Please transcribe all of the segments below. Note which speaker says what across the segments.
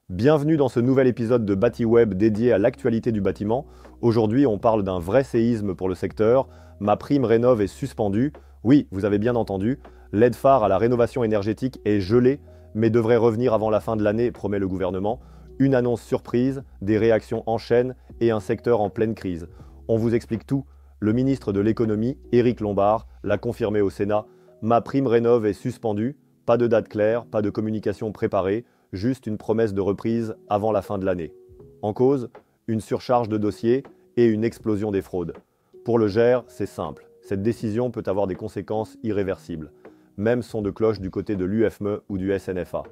Speaker 1: Bienvenue dans ce nouvel épisode de BatiWeb dédié à l'actualité du bâtiment. Aujourd'hui, on parle d'un vrai séisme pour le secteur. MaPrimeRénov' est suspendue. Oui, vous avez bien entendu, l'aide phare à la rénovation énergétique est gelée, mais devrait revenir avant la fin de l'année, promet le gouvernement. Une annonce surprise, des réactions en chaîne et un secteur en pleine crise. On vous explique tout. Le ministre de l'économie, Éric Lombard, l'a confirmé au Sénat. MaPrimeRénov' est suspendue. Pas de date claire, pas de communication préparée. Juste une promesse de reprise avant la fin de l'année. En cause, une surcharge de dossiers et une explosion des fraudes. Pour le GER, c'est simple. Cette décision peut avoir des conséquences irréversibles. Même son de cloche du côté de l'UFME ou du SNFA.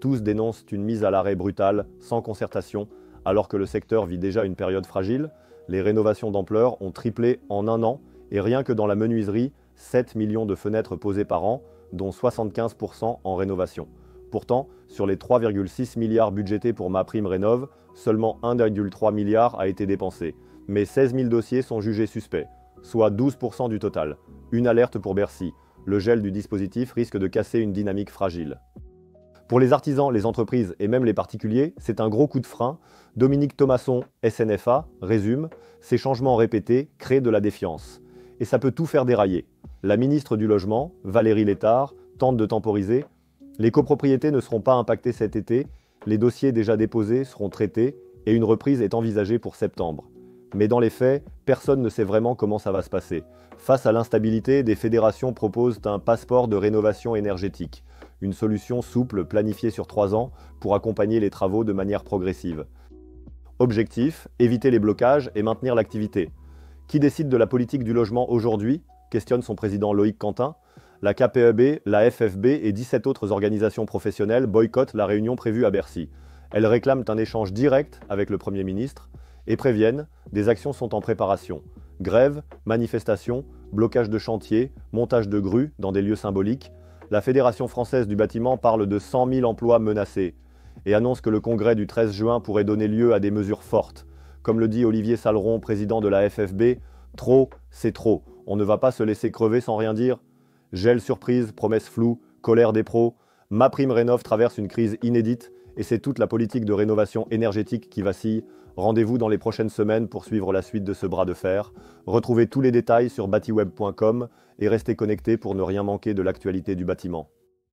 Speaker 1: Tous dénoncent une mise à l'arrêt brutale, sans concertation, alors que le secteur vit déjà une période fragile. Les rénovations d'ampleur ont triplé en un an et rien que dans la menuiserie, 7 millions de fenêtres posées par an, dont 75% en rénovation. Pourtant, sur les 3,6 milliards budgétés pour MaPrimeRénov', seulement 1,3 milliard a été dépensé. Mais 16 000 dossiers sont jugés suspects, soit 12% du total. Une alerte pour Bercy. Le gel du dispositif risque de casser une dynamique fragile. Pour les artisans, les entreprises et même les particuliers, c'est un gros coup de frein. Dominique Thomasson, SNFA, résume « Ces changements répétés créent de la défiance. Et ça peut tout faire dérailler. La ministre du Logement, Valérie Létard, tente de temporiser. Les copropriétés ne seront pas impactées cet été, les dossiers déjà déposés seront traités et une reprise est envisagée pour septembre. Mais dans les faits, personne ne sait vraiment comment ça va se passer. Face à l'instabilité, des fédérations proposent un passeport de rénovation énergétique, une solution souple planifiée sur 3 ans pour accompagner les travaux de manière progressive. Objectif, éviter les blocages et maintenir l'activité. Qui décide de la politique du logement aujourd'hui ? Questionne son président Loïc Quentin. La KPEB, la FFB et 17 autres organisations professionnelles boycottent la réunion prévue à Bercy. Elles réclament un échange direct avec le Premier ministre et préviennent des actions sont en préparation. Grève, manifestations, blocage de chantiers, montage de grues dans des lieux symboliques. La Fédération française du bâtiment parle de 100 000 emplois menacés et annonce que le congrès du 13 juin pourrait donner lieu à des mesures fortes. Comme le dit Olivier Saleron, président de la FFB, trop, c'est trop. On ne va pas se laisser crever sans rien dire. Gel surprise, promesses floues, colère des pros, MaPrimeRénov' traverse une crise inédite et c'est toute la politique de rénovation énergétique qui vacille. Rendez-vous dans les prochaines semaines pour suivre la suite de ce bras de fer. Retrouvez tous les détails sur batiweb.com et restez connectés pour ne rien manquer de l'actualité du bâtiment.